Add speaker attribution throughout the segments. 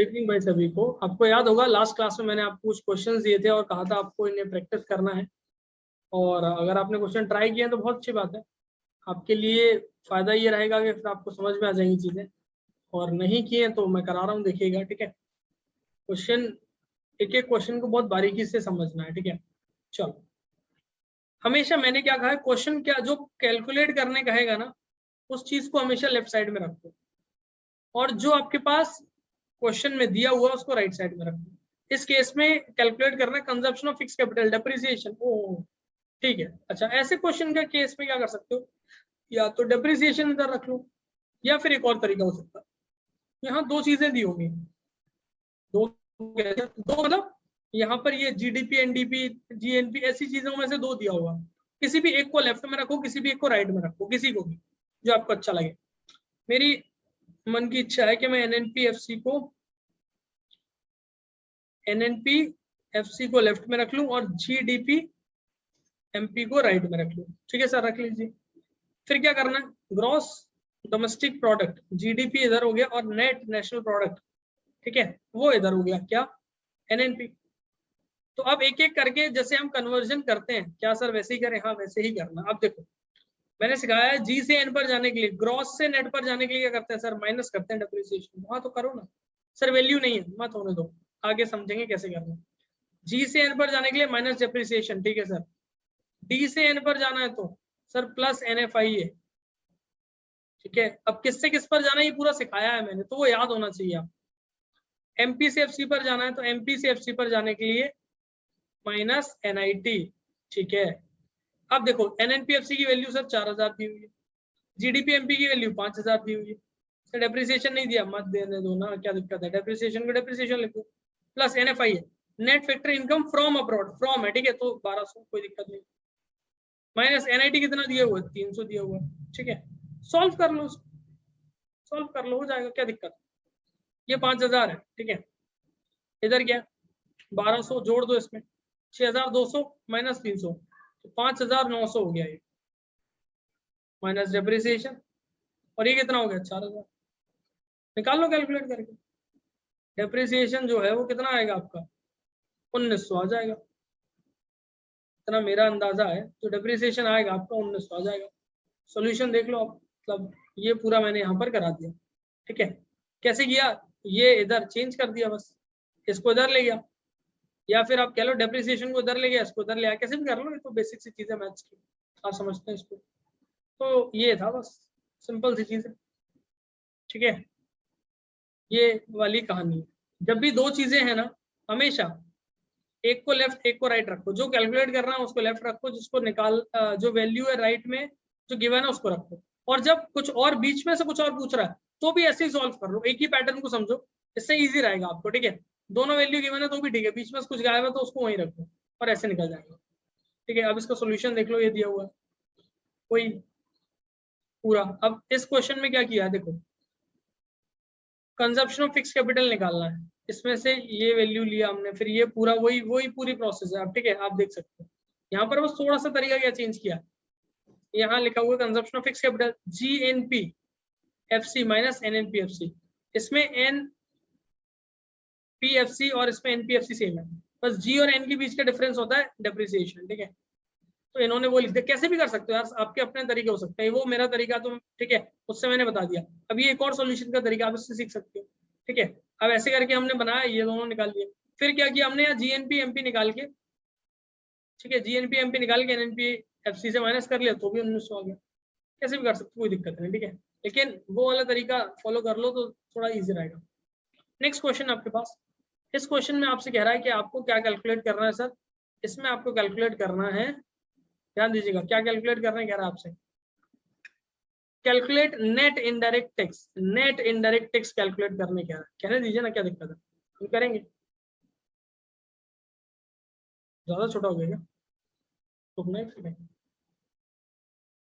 Speaker 1: Evening भाई सभी को। आपको याद होगा लास्ट क्लास में मैंने आपको कुछ क्वेश्चंस दिए थे और कहा था आपको इन्हें प्रैक्टिस करना है, और अगर आपने क्वेश्चन ट्राई किया तो बहुत अच्छी बात है। आपके लिए फायदा ये रहेगा कि फिर आपको समझ में आ जाएंगी चीजें, और नहीं किए तो मैं करा रहा हूँ, देखिएगा, ठीक है। क्वेश्चन, एक एक क्वेश्चन को बहुत बारीकी से समझना है, ठीक है। चलो, हमेशा मैंने क्या कहा है, क्वेश्चन क्या जो कैलकुलेट करने कहेगा ना, उस चीज को हमेशा लेफ्ट साइड में रखो, और जो आपके पास क्वेश्चन में दिया हुआ उसको राइट साइड में रखो। इस केस में कैलकुलेट करना है consumption of fix capital, depreciation. ओ ठीक है, अच्छा, ऐसे क्वेश्चन का केस में क्या कर सकते हो, या तो डेप्रिसिएशन इधर रख लो, या फिर एक और तरीका हो सकता है, यहाँ दो चीजें दी होंगी, दो दो मतलब यहाँ पर ये जीडीपी, एनडीपी, जीएनपी, ऐसी चीजों में से दो दिया होगा। किसी भी एक को लेफ्ट में रखो, किसी भी एक को राइट में रखो, किसी को भी जो आपको अच्छा लगे। मेरी मन की इच्छा है कि मैं एनएनपी को लेफ्ट में रख लूं और जीडीपी एमपी को राइट में रख लूं। ठीक है सर, रख लीजिए। फिर क्या करना है, ग्रॉस डोमेस्टिक प्रोडक्ट, जीडीपी इधर हो गया, और नेट नेशनल प्रोडक्ट, ठीक है, वो इधर हो गया, क्या, एनएनपी। तो अब एक एक करके जैसे हम कन्वर्जन करते हैं, क्या सर वैसे ही करें? हाँ वैसे ही करना। अब देखो, मैंने सिखाया है जी से एन पर जाने के लिए, ग्रॉस से नेट पर जाने के लिए क्या करते हैं सर, माइनस करते हैं डेप्रिसिएशन। हाँ तो करो ना सर, वैल्यू नहीं है, मत होने दो, आगे समझेंगे कैसे करना। जी से एन पर जाने के लिए माइनस डेप्रिसिएशन, ठीक है सर। डी से एन पर जाना है तो surplus N F I है, ठीक है। अब किससे किस पर जाना है ये पूरा सिखाया है मैंने, तो वो याद होना चाहिए आप। एमपी से एफसी पर जाना है तो एमपी से एफसी पर जाने के लिए माइनस एनआईटी, ठीक है। अब देखो एनएनपीएफसी की वैल्यू सर 4000 दी हुई है, जीडीपी एमपी की वैल्यू 5000 दी हुई है। सर डेप्रिसिएशन नहीं दिया, मत देने दो ना, क्या दिक्कत है, डेप्रिसिएशन को डेप्रिसिएशन लिख दो, प्लस एनएफआई है, net factor income from abroad, from है, ठीक है, तो 1200, कोई दिक्कत नहीं। माइनस एनआईटी कितना दिया हुआ है, 300 दिया हुआ है, ठीक है। सॉल्व कर लो, सॉल्व कर लो, हो जाएगा, क्या दिक्कत। ये 5000 है, ठीक है। इधर क्या, 1200 जोड़ दो इसमें, 6200 माइनस 300, तो 5900 हो गया ये, माइनस डेप्रिसिएशन, और ये कितना हो गया, 4000। निकाल लो कैलकुलेट करके। डेप्रिसिएशन जो है वो कितना आएगा आपका, 1900 आ जाएगा, इतना मेरा अंदाजा है, तो डेप्रिसिएशन आएगा आपका 1900 आ जाएगा। सॉल्यूशन देख लो आप, मतलब ये पूरा मैंने यहाँ पर करा दिया, ठीक है। कैसे किया, ये इधर चेंज कर दिया बस, इसको इधर ले गया, या फिर आप कह लो डेप्रिसिएशन को इधर ले गया, इसको इधर ले आया, कैसे भी कर लो, ये तो बेसिक सी चीज है मैथ्स की, आप समझते हैं इसको। तो ये था बस, सिंपल सी चीज है, ठीक है। ये वाली कहानी है। जब भी दो चीजें हैं ना, हमेशा एक को लेफ्ट एक को राइट रखो, जो कैलकुलेट कर रहा है उसको लेफ्ट रखो, जिसको निकाल जो वैल्यू है राइट में जो गिवन है उसको रखो, और जब कुछ और बीच में से कुछ और पूछ रहा है तो भी ऐसे ही सॉल्व कर लो, एक ही पैटर्न को समझो, इससे इजी रहेगा आपको, ठीक है। दोनों वैल्यू गिवन है तो भी ठीक है, बीच में से कुछ गायब है तो उसको वहीं रखो, और ऐसे निकल जाएगा, ठीक है। अब इसका सोल्यूशन देख लो, ये दिया हुआ है कोई पूरा। अब इस क्वेश्चन में क्या किया है, देखो, कंजप्शन ऑफ फिक्स कैपिटल निकालना है, इसमें से ये वैल्यू लिया हमने, फिर ये पूरा वही पूरी प्रोसेस है, अब ठीक है, आप देख सकते हो। यहाँ पर बस थोड़ा सा तरीका क्या चेंज किया, यहाँ लिखा हुआ consumption of fix capital GNP FC minus NNPFC, इसमें एनपीएफसी और इसमें एनपीएफसी सेम है, बस जी और एन के बीच का डिफरेंस होता है डेप्रिसिएशन, ठीक है। तो इन्होंने वो लिख दिया, कैसे भी कर सकते हो यार, आपके अपने तरीके हो सकते हैं, वो मेरा तरीका तो ठीक है, उससे मैंने बता दिया। अब ये एक और सॉल्यूशन का तरीका आप इससे सीख सकते हो, ठीक है। अब ऐसे करके हमने बनाया, ये दोनों निकाल दिए, फिर क्या किया हमने, यहाँ जीएनपी एमपी निकाल के, ठीक है, जीएनपी एमपी निकाल के एनएनपी एफसी से माइनस कर लिया तो भी 1900 आ गया। कैसे भी कर सकते, कोई दिक्कत नहीं, ठीक है, लेकिन वो वाला तरीका फॉलो कर लो तो थोड़ा ईजी रहेगा। नेक्स्ट क्वेश्चन आपके पास, इस क्वेश्चन में आपसे कह रहा है कि आपको क्या कैलकुलेट करना है सर, इसमें आपको कैलकुलेट करना है, ध्यान दीजिएगा, क्या कैलकुलेट करना है कह रहा है आपसे, calculate net indirect tax, net indirect tax calculate करने क्या है, कहने दीजिए ना, क्या दिक्कत है, हम करेंगे। ज्यादा छोटा हो गया क्या, तो नहीं,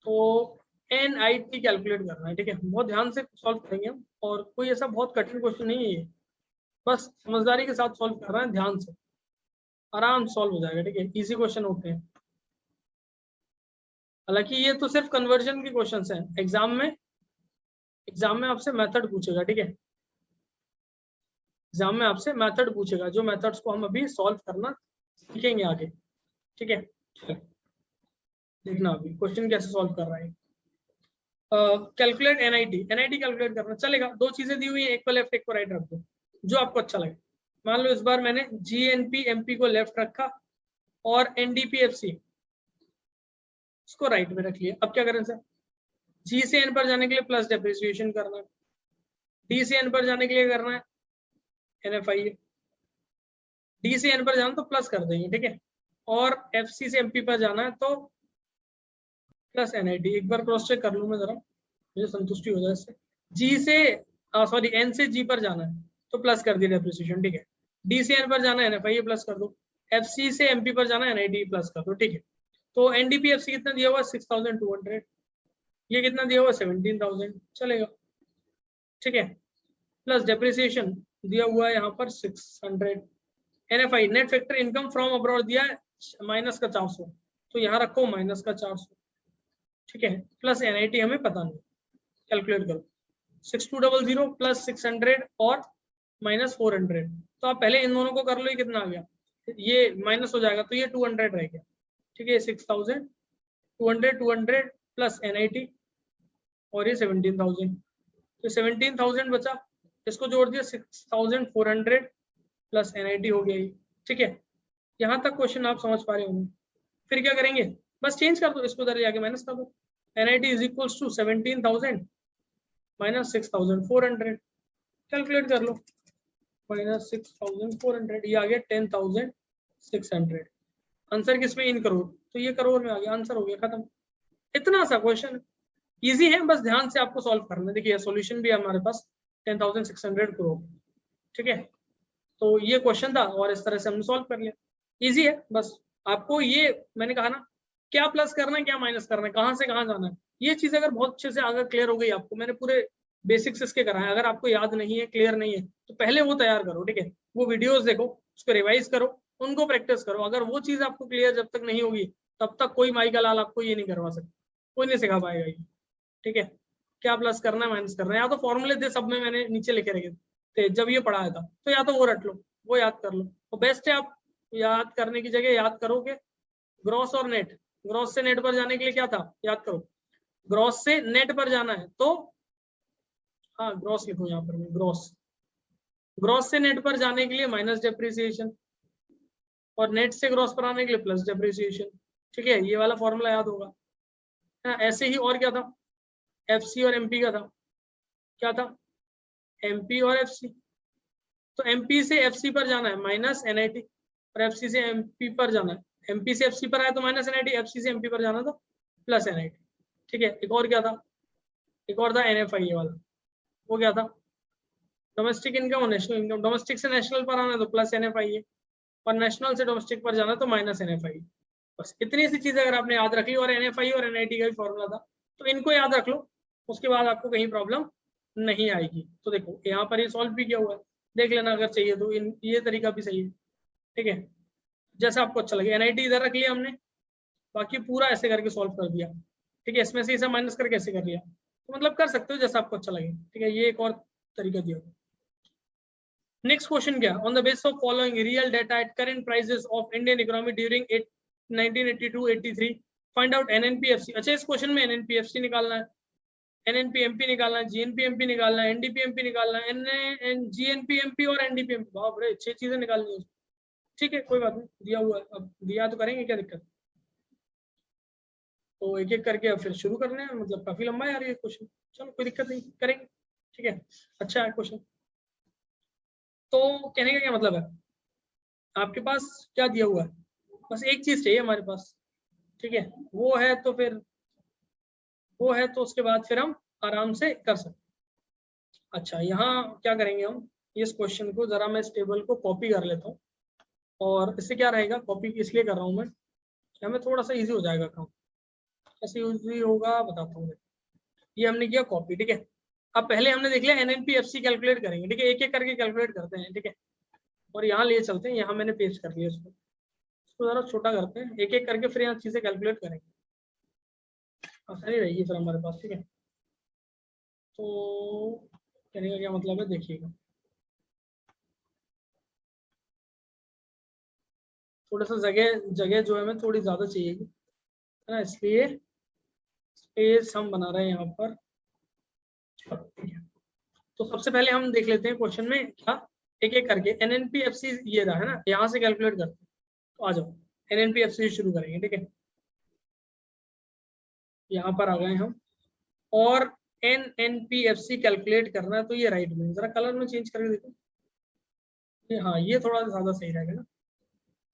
Speaker 1: तो एनआईटी कैलकुलेट करना है, ठीक है, बहुत ध्यान से सॉल्व करेंगे हम, और कोई ऐसा बहुत कठिन क्वेश्चन नहीं है ये, बस समझदारी के साथ सॉल्व कर रहे हैं, ध्यान से, आराम सॉल्व हो जाएगा, ठीक है, इजी क्वेश्चन होते हैं। हालांकि ये तो सिर्फ कन्वर्जन के क्वेश्चंस हैं, एग्जाम में आपसे मेथड पूछेगा, ठीक है। एग्जाम में आपसे मेथड पूछेगा, जो मेथड्स को हम अभी सॉल्व करना सीखेंगे आगे। ठीक है, देखना अभी क्वेश्चन कैसे सॉल्व कर रहा है। कैलकुलेट एनआईटी, एनआईटी कैलकुलेट करना चलेगा। दो चीजें दी हुई है, एक को लेफ्ट एक को राइट रख दो, जो आपको अच्छा लगे। मान लो इस बार मैंने जीएनपी एमपी को लेफ्ट रखा और एनडीपीएफसी इसको राइट में रख लिया। अब क्या करें सर, जी से एन पर जाने के लिए प्लस डेप्रिसिएशन करना है, डी से एन पर जाने के लिए करना है एनएफआई, डी से एन पर जाना तो प्लस कर देंगे, ठीक है। और एफ सी से एमपी पर जाना है तो प्लस एनआईटी। एक बार क्रॉस चेक कर लूं मैं जरा, मुझे संतुष्टि हो जाए इससे। जी से सॉरी एन से जी पर जाना है तो प्लस कर दिया डेप्रिसिएशन, ठीक है। डी से एन पर जाना है एनएफआई प्लस कर दो, एफ सी से एमपी पर जाना है एनआईटी प्लस कर दो, ठीक है। तो एनडीपीएफसी कितना दिया हुआ 6200, ये कितना दिया हुआ 17000, चलेगा, ठीक है। प्लस डेप्रिसिएशन दिया हुआ है यहाँ पर 600। NFI net factor income from abroad दिया है माइनस का 400, तो यहाँ रखो माइनस का 400, ठीक है। प्लस एनआईटी हमें पता नहीं, कैलकुलेट करो 6200 प्लस 600 और माइनस 400। तो आप पहले इन दोनों को कर लो, ये कितना आ गया, ये माइनस हो जाएगा तो ये 200 रह गया, ठीक है। 6000 200 प्लस एनआईटी और ये 17000, तो 17000 बचा, इसको जोड़ दिया 6400 प्लस एनआईटी हो गया ये, ठीक है। यहाँ तक क्वेश्चन आप समझ पा रहे होंगे। फिर क्या करेंगे, बस चेंज कर दो इसको, उधर जाके माइनस कर दो। NIT is equals to 17000 minus 6400, calculate कर लो, माइनस 6400, ये आ गया 10600। आंसर किस में, इन करोड़, तो ये करोड़ में आ गया, आंसर हो गया, खत्म। इतना सा क्वेश्चन इजी है, बस ध्यान से आपको सॉल्व करना है। देखिए सॉल्यूशन भी है हमारे पास 10600 करोड़, ठीक है। तो ये क्वेश्चन था और इस तरह से हमने सॉल्व कर लिया, इजी है। बस आपको ये मैंने कहा ना, क्या प्लस करना है क्या माइनस करना है, कहाँ से कहाँ जाना है, ये चीज अगर बहुत अच्छे से अगर क्लियर हो गई आपको, मैंने पूरे बेसिक्स इसके कराए, अगर आपको याद नहीं है क्लियर नहीं है तो पहले वो तैयार करो, ठीक है। वो वीडियोस देखो, उसको रिवाइज करो, उनको प्रैक्टिस करो। अगर वो चीज आपको क्लियर जब तक नहीं होगी तब तक कोई माई का लाल आपको ये नहीं करवा सकता, कोई नहीं सिखा पाएगा ये, ठीक है। क्या प्लस करना है माइनस करना है, या तो फॉर्मूले थे सब में मैंने नीचे लिखे रखे थे जब ये पढ़ाया था, तो या तो वो रट लो, वो याद कर लो। तो बेस्ट है आप याद करने की जगह याद करोगे ग्रॉस और नेट। ग्रॉस से नेट पर जाने के लिए क्या था, याद करो, ग्रॉस से नेट पर जाना है तो हाँ ग्रॉस लिखो यहाँ पर, ग्रॉस, ग्रॉस से नेट पर जाने के लिए माइनस डेप्रिसिएशन और नेट से ग्रॉस पर आने के लिए प्लस डेप्रिसिएशन, ठीक है। ये वाला फॉर्मूला याद होगा, है ना। ऐसे ही और क्या था, एफसी और एमपी का था, क्या था, एमपी और एफसी। तो एमपी से एफसी पर जाना है माइनस एनआईटी और एफसी से एमपी पर जाना है, एमपी से एफसी पर आया तो माइनस एनआईटी, एफसी से एमपी पर जाना तो प्लस एनआईटी, ठीक है। एक और क्या था, एक और था एनएफआई वाला, वो क्या था, डोमेस्टिक इनकम और नेशनल इनकम। डोमेस्टिक से नेशनल पर आना है तो प्लस एनएफआई है, और नेशनल से डोमेस्टिक पर जाना तो माइनस एनएफआई। बस इतनी सी चीजें अगर आपने याद रख ली, और एनएफआई और एनआईटी का भी फॉर्मूला था, तो इनको याद रख लो, उसके बाद आपको कहीं प्रॉब्लम नहीं आएगी। तो देखो यहाँ पर ये सॉल्व भी किया हुआ है, देख लेना अगर चाहिए तो, इन ये तरीका भी सही है, ठीक है। जैसा आपको अच्छा लगे, एनआईटी इधर रख लिया हमने, बाकी पूरा ऐसे करके सॉल्व कर दिया, ठीक है। इसमें से इसे माइनस करके ऐसे कर लिया, तो मतलब कर सकते हो जैसा आपको अच्छा लगे, ठीक है। ये एक और तरीका दिया। नेक्स्ट क्वेश्चन क्या, on the basis of following real data at current prices of Indian economy during 1982-83 find out NNPFC. अच्छा इस क्वेश्चन में एनएनपीएफसी निकालना है, एनएनपीएमपी निकालना है, जीएनपीएमपी निकालना है, एनडीपीएमपी निकालना है, जीएनपीएमपी और एनडीपीएमपी, बाप रे 6 चीजें निकालनी है, ठीक है। कोई बात नहीं, दिया हुआ है, अब दिया तो करेंगे, क्या दिक्कत। तो एक एक करके अब फिर शुरू करने हैं, मतलब काफी लंबा है यार ये क्वेश्चन, चलो कोई दिक्कत नहीं, करेंगे, ठीक है। अच्छा है क्वेश्चन। तो कहने का क्या मतलब है, आपके पास क्या दिया हुआ है, बस एक चीज चाहिए हमारे पास, ठीक है। वो है तो फिर वो है तो उसके बाद फिर हम आराम से कर सकते। अच्छा यहाँ क्या करेंगे हम, इस क्वेश्चन को जरा मैं इस टेबल को कॉपी कर लेता हूँ, और इससे क्या रहेगा, कॉपी इसलिए कर रहा हूँ मैं कि हमें थोड़ा सा इजी हो जाएगा काम। कैसे इजी होगा बताता हूँ। ये हमने किया कॉपी, ठीक है। अब पहले हमने देख लिया एनएनपीएफसी कैलकुलेट करेंगे, ठीक है, एक एक करके कैलकुलेट करते हैं, ठीक है। और यहाँ ले चलते हैं, यहाँ मैंने पेस्ट कर लिया इसको जरा छोटा करते हैं, एक एक करके फिर यहाँ चीजें कैलकुलेट करेंगे, आसानी रहेगी फिर हमारे पास, ठीक है। तो कहने का क्या मतलब है देखिएगा, थोड़ा सा जगह जगह जो है हमें थोड़ी ज्यादा चाहिए है ना, इसलिए स्पेस हम बना रहे हैं यहाँ पर। तो सबसे पहले हम देख लेते हैं क्वेश्चन में क्या, एक एक करके। एनएनपीएफसी ये रहा है ना, यहाँ से कैलकुलेट करते हैं। तो आ जाओ एनएनपीएफसी शुरू करेंगे, ठीक है। यहाँ पर आ गए हम, और एनएनपीएफसी कैलकुलेट करना है, तो ये राइट में, जरा कलर में चेंज करके देखो। हाँ ये थोड़ा ज्यादा सही रहेगा ना।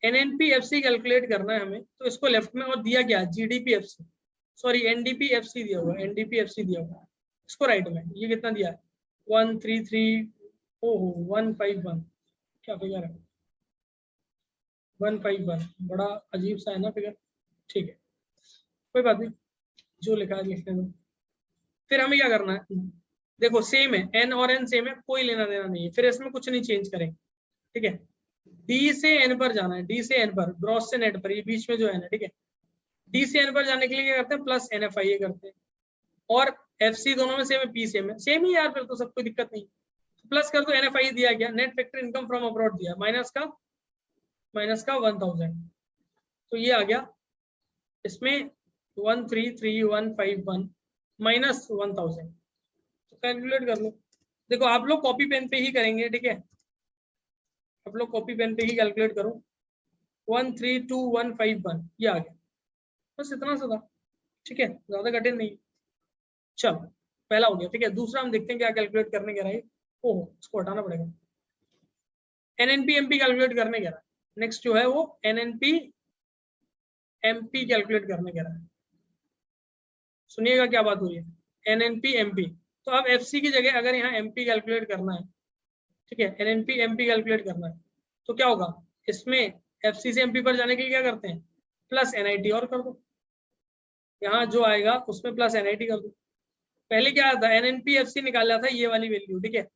Speaker 1: एनएनपीएफसी कैलकुलेट करना है हमें, तो इसको लेफ्ट में, और दिया क्या, जीडीपीएफसी, सॉरी एनडीपीएफसी दिया हुआ है, एनडीपीएफसी दिया हुआ है, इसको राइट में। ये कितना दिया है, 133, ओहो 151, क्या फिगर है 151, बड़ा अजीब सा है ना फिगर। ठीक है कोई बात नहीं, जो लिखा है लिखने दो। फिर हमें क्या करना है, देखो सेम है, एन और एन सेम है, कोई लेना देना नहीं है, फिर इसमें कुछ नहीं चेंज करेंगे, ठीक है। डी से एन पर जाना है, डी से एन पर, ग्रॉस से नेट पर, ये बीच में जो है ना, ठीक है। डी से एन पर जाने के लिए क्या करते हैं, प्लस एन एफ आई ए करते हैं, और एफ सी दोनों में सेम है, पी सेम है, सेम ही यार, फिर तो सब कोई दिक्कत नहीं। प्लस कर दो, एन एफ आई दिया गया, net factor income from abroad दिया, माइनस का 1000, तो ये आ गया इसमें 133151 माइनस 1000। तो कैलकुलेट कर लो। देखो आप लोग कॉपी पेन पे ही करेंगे, ठीक है, आप लोग कॉपी पेन पे ही कैलकुलेट करो। 132151 ये आ गया, बस इतना सा था, ठीक है, ज्यादा कठिन नहीं। चलो पहला हो गया, ठीक है। दूसरा हम देखते हैं क्या कैलकुलेट करने कह रहा है। ओहो इसको हटाना पड़ेगा, एनएनपी एमपी कैलकुलेट करने कह रहा है। नेक्स्ट जो है वो एनएनपी एमपी कैलकुलेट करने कह रहा है। सुनिएगा क्या बात हुई है, एनएनपी एमपी। तो अब एफसी की जगह अगर यहाँ एमपी कैलकुलेट करना है, ठीक है, एनएनपी एमपी कैलकुलेट करना है, तो क्या होगा, इसमें एफसी से एमपी पर जाने के लिए क्या करते हैं, प्लस एनआईटी और कर दो, यहाँ जो आएगा उसमें प्लस एनआईटी कर दो। पहले क्या था, एनएनपीएफसी निकाला था ये वाली वैल्यू, ठीक है,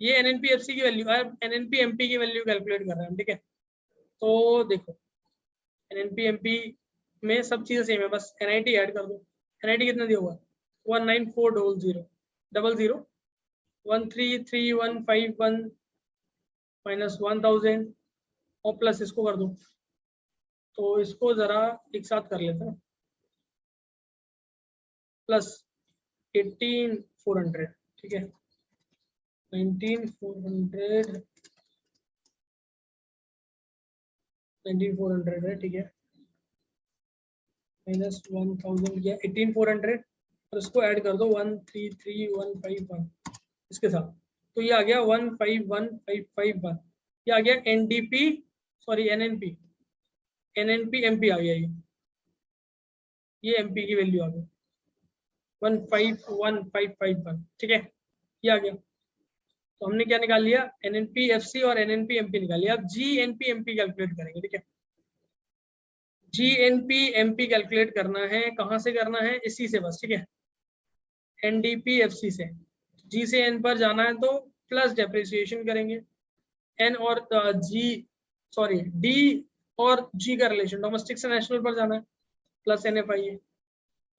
Speaker 1: ये एनएनपीएफसी की वैल्यू है, एनएनपीएमपी की वैल्यू कैलकुलेट कर रहे हैं हम, ठीक है। तो देखो एनएनपीएमपी में सब चीजें सेम है, बस एनआईटी ऐड कर दो। एनआईटी कितना दिया हुआ है, 194000 133151 माइनस 1000, और प्लस इसको कर दो। तो इसको जरा एक साथ कर लेते हैं, प्लस 18400, ठीक है, 19400 है, ठीक है, माइनस 1000 किया 18400, और इसको ऐड कर दो 133151 इसके साथ, तो ये आ गया 151551। ये आ गया NDP, sorry NNP, NNP MP आ गया, ये एमपी की वैल्यू आ गई 151551, ठीक है, ये आ गया। तो हमने क्या निकाल लिया, एनएनपी एफसी और एनएनपी एमपी निकाल लिया। अब जीएनपी एमपी कैलकुलेट करेंगे, ठीक है। जीएनपी एमपी कैलकुलेट करना है, कहां से करना है, इसी से बस, ठीक है, एनडीपी एफसी से। जी से एन पर जाना है तो प्लस डेप्रिसिएशन करेंगे, एन और जी, सॉरी डी और जी का रिलेशन, डोमेस्टिक से नेशनल पर जाना है, प्लस एन एफ आई है,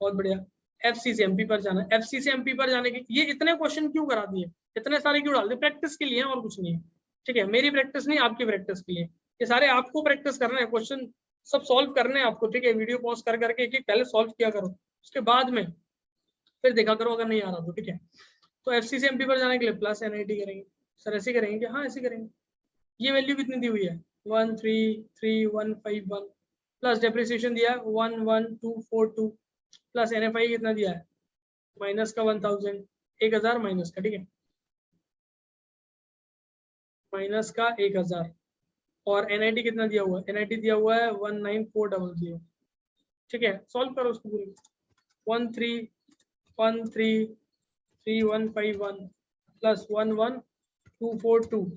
Speaker 1: बहुत बढ़िया। एफसी से एमपी पर जाना है, एफसी से एमपी पर जाने के, ये इतने क्वेश्चन क्यों करा दिए, इतने सारे क्यों डाल दिए, प्रैक्टिस के लिए और कुछ नहीं है, ठीक है, मेरी प्रैक्टिस नहीं, आपकी प्रैक्टिस के लिए, ये सारे आपको प्रैक्टिस करना है, क्वेश्चन सब सॉल्व करने हैं आपको, ठीक है। वीडियो पॉज कर करके एक एक पहले सॉल्व किया करो, उसके बाद में फिर देखा करो अगर नहीं आ रहा तो, ठीक है। तो एफसी से एमपी पर जाने के लिए प्लस एनआईटी करेंगे, सर ऐसे करेंगे क्या, हाँ ऐसे करेंगे। ये वैल्यू कितनी दी हुई है, 133151, प्लस डेप्रिसिएशन दिया है 11242, प्लस एनएफआई कितना दिया है, माइनस का 1000, 1000 माइनस का, ठीक है, माइनस का 1000, और एनआईटी कितना दिया हुआ है, एनआईटी दिया हुआ है 19400, ठीक है। सॉल्व करो उसको पूरी, 133151 प्लस 11242,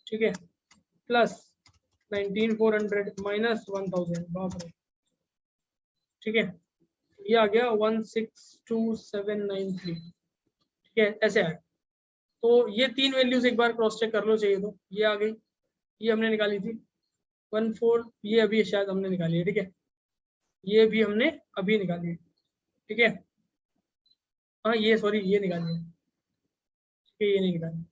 Speaker 1: ठीक है, प्लस 19400 माइनस 1000, बाप रे, ठीक है, ये आ गया 162793, ठीक है, ऐसे आया। तो ये तीन वैल्यूज एक बार क्रॉस चेक कर लो चाहिए तो, ये आ गई, ये हमने निकाली थी 14, ये अभी शायद हमने निकाली है, ठीक है, ये भी हमने अभी निकाली है, ठीक है, हाँ ये सॉरी ये निकाली है, ठीक है, ये नहीं निकाली।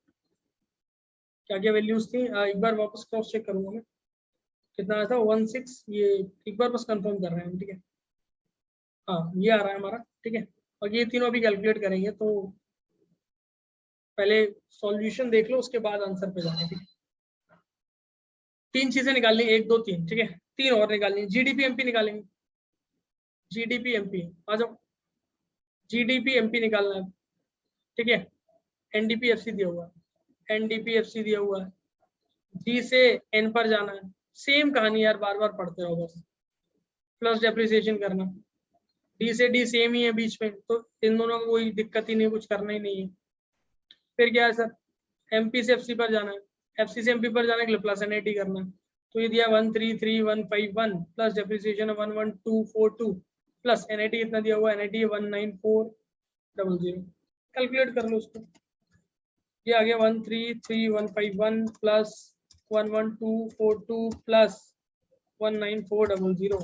Speaker 1: क्या क्या वैल्यूज थी, एक बार वापस क्रॉस चेक करूंगा मैं, कितना आया था 16, ये एक बार बस कंफर्म कर रहे हैं, ठीक है। हाँ ये आ रहा है हमारा, ठीक है। और ये तीनों अभी कैलकुलेट करेंगे, तो पहले सॉल्यूशन देख लो उसके बाद आंसर पे जाना, ठीक है। 3 चीजें निकालनी, 1 2 3, ठीक है। 3 और निकालनी, जीडीपी एमपी निकालेंगे। जीडीपी एमपी आ जाओ, जीडीपी एमपी निकालना है, ठीक है। एनडीपीएफसी दिया हुआ है, एनडीपीएफसी दिया हुआ है। जी से एन पर जाना है, सेम कहानी यार, बार बार पढ़ते रहो बस। प्लस डेप्रिसिएशन करना, डी से डी सेम ही है बीच में, तो इन दोनों को कोई दिक्कत ही नहीं, कुछ करना ही नहीं है। फिर क्या है सर, एमपी से एफसी पर जाना है, एफसी से एमपी पर जाने के लिए प्लस एनआईटी करना है। तो ये दिया 133,151 प्लस डेप्रिसिएशन 11242 प्लस एनआईटी कितना दिया हुआ है, एनआईटी 19400। कैलकुलेट कर लो उसको, ये आ गया 133,151 प्लस 11242 प्लस 19400,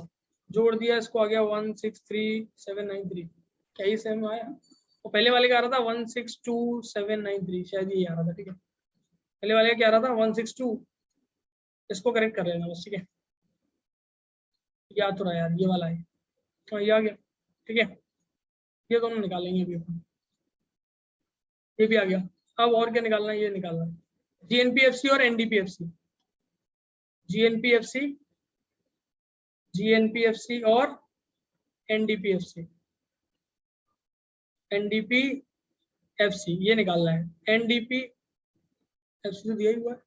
Speaker 1: जोड़ दिया इसको आ गया 163,793। क्या ही सेम आया, तो पहले वाले का आ रहा था 162,793, शायद ये आ रहा था, ठीक है। पहले वाले का क्या आ रहा था 162, इसको करेक्ट कर लेना बस, ठीक है। याद तो रहा यार, ये वाला है, हाँ ये आ गया, ठीक है। ये दोनों निकालेंगे अभी अपन, ये भी आ गया। अब और क्या निकालना है, ये निकालना है जीएनपीएफसी और एनडीपीएफसी, जीएनपीएफसी, जीएनपीएफसी और एनडीपीएफसी, एनडीपीएफसी ये निकालना है। एनडीपीएफसी तो दिया ही हुआ है,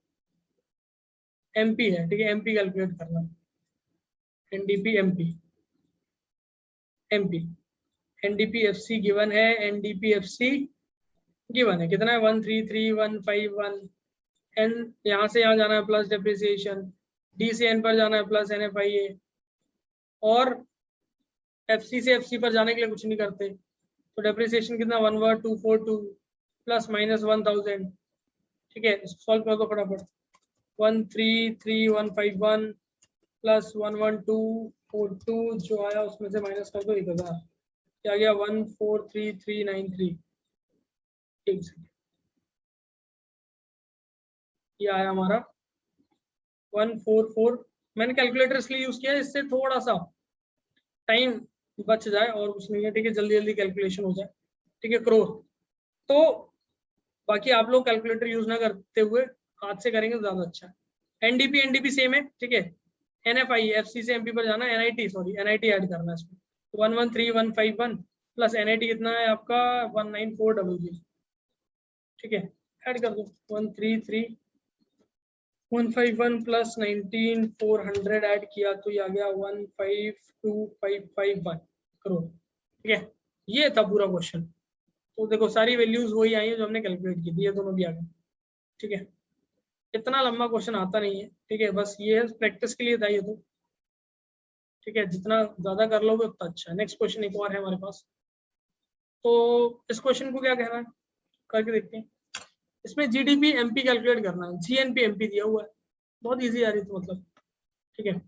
Speaker 1: एमपी है, ठीक है। एमपी कैलकुलेट करना है, NDP MP, MP NDPFC given है, एनडीपीएफसी गिवन है, कितना है 133,151। एन यहाँ से यहाँ जाना है प्लस डेप्रिसिएशन, डी से एन पर जाना है प्लस एनएफआईए, और एफसी से एफसी पर जाने के लिए कुछ नहीं करते, तो डेप्रिसिएशन कितना 11242 प्लस माइनस 1000, ठीक है। इसको सॉल्व कर दो फटाफट, 133,151 प्लस 11242 जो आया उसमें से माइनस कर दो 1000, क्या गया 143393। एक सेकेंड, ये आया हमारा 144। मैंने कैलकुलेटर इसलिए यूज किया इससे थोड़ा सा टाइम बच जाए और कुछ नहीं है, ठीक है। जल्दी जल्दी कैलकुलेशन हो जाए, ठीक है। करोड़, तो बाकी आप लोग कैलकुलेटर यूज ना करते हुए हाथ से करेंगे तो ज्यादा अच्छा है। एनडीपी एनडीपी सेम है, ठीक है। एनएफआई एफसी से एमपी पर जाना, एनआईटी सॉरी एनआईटी ऐड करना है इसमें, 113,151 प्लस एनआईटी कितना है आपका 19400, ठीक है। ऐड कर दो 133,151 प्लस 19,400 ऐड किया तो ये आ गया 152,551 करोड़, ठीक है। ये था पूरा क्वेश्चन। तो देखो सारी वैल्यूज वही आई है जो हमने कैलकुलेट की थी, ये दोनों भी आ गए, ठीक है। इतना लंबा क्वेश्चन आता नहीं है, ठीक है। बस ये प्रैक्टिस के लिए था ये तो, ठीक है। जितना ज्यादा कर लोगे उतना अच्छा है। नेक्स्ट क्वेश्चन एक और है हमारे पास, तो इस क्वेश्चन को क्या कहना है करके देखते हैं। इसमें जीडीपी एमपी कैलकुलेट करना है, जीएनपी एमपी दिया हुआ है, बहुत इजी आ रही थी मतलब, ठीक है।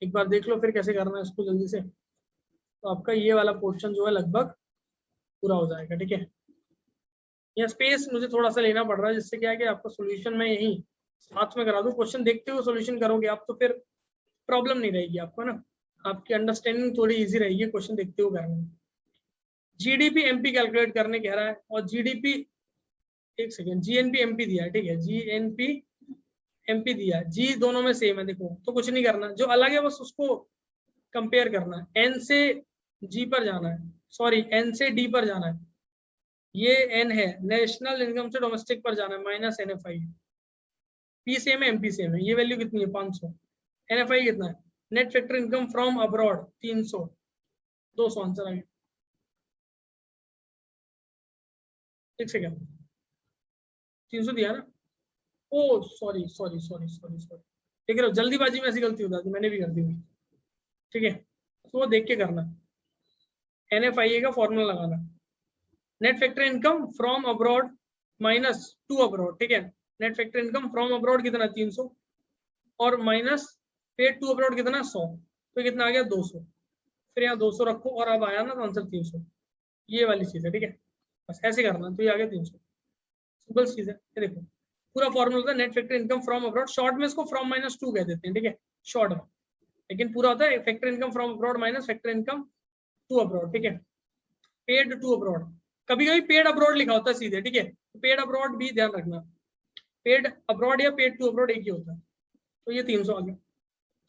Speaker 1: एक बार देख लो फिर कैसे करना है इसको जल्दी से, तो आपका ये वाला पोर्शन जो है लगभग पूरा हो जाएगा, ठीक है। यह स्पेस मुझे थोड़ा सा लेना पड़ रहा है, जिससे क्या है कि आपका सोल्यूशन मैं यही साथ में करा दूं, क्वेश्चन देखते हुए सोल्यूशन करोगे आप तो फिर प्रॉब्लम नहीं रहेगी आपको ना, आपकी अंडरस्टैंडिंग थोड़ी इजी रहेगी क्वेश्चन देखते हुए करने में। जीडीपी एमपी कैलकुलेट करने कह रहा है, और जीडीपी, एक सेकेंड, जीएनपी एमपी दिया है, ठीक है। जीएनपी एमपी दिया है, जी दोनों में सेम है देखो, तो कुछ नहीं करना, जो अलग है बस उसको कंपेयर करना है। एन से जी पर जाना है, सॉरी एन से डी पर जाना है, ये एन है, नेशनल इनकम से डोमेस्टिक पर जाना है माइनस एनएफआई, पी सेम है एमपी सेम है, ये वैल्यू कितनी है 500, एनएफआई कितना है, net factor income from abroad 300, 200 answer आ गया। एक सेकेंड, 300 दिया ना, oh sorry sorry sorry sorry sorry, देख रहे हो जल्दीबाजी में ऐसी गलती हो जाती, मैंने भी कर दी हुई, ठीक है। तो वो देख के करना, एनएफआईए का फॉर्मूला लगाना, net factor income from abroad minus two abroad, ठीक है। Net factor income from abroad कितना 300 और माइनस पेड टू अब्रॉड कितना 100, तो कितना आ गया 200, फिर यहाँ 200 रखो और अब आया ना तो आंसर 300, ये वाली चीज है, ठीक है। बस ऐसे करना, तो ये आ गया 300, सिंपल चीज है। ये देखो पूरा फॉर्मूला होता है net factor income from abroad, short में इसको फ्रॉम -2 कह देते हैं, ठीक है, शॉर्ट में, लेकिन पूरा होता है factor income from abroad minus factor income to abroad, ठीक है, पेड टू अब्रॉड। कभी कभी पेड अब्रॉड लिखा होता है सीधे, ठीक है, पेड अब्रॉड भी ध्यान रखना, पेड अब्रॉड या पेड टू अब्रॉड एक ही होता है। तो ये 300 आ गया।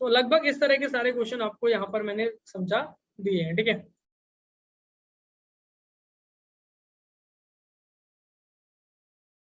Speaker 1: तो लगभग इस तरह के सारे क्वेश्चन आपको यहाँ पर मैंने समझा दिए हैं, ठीक है।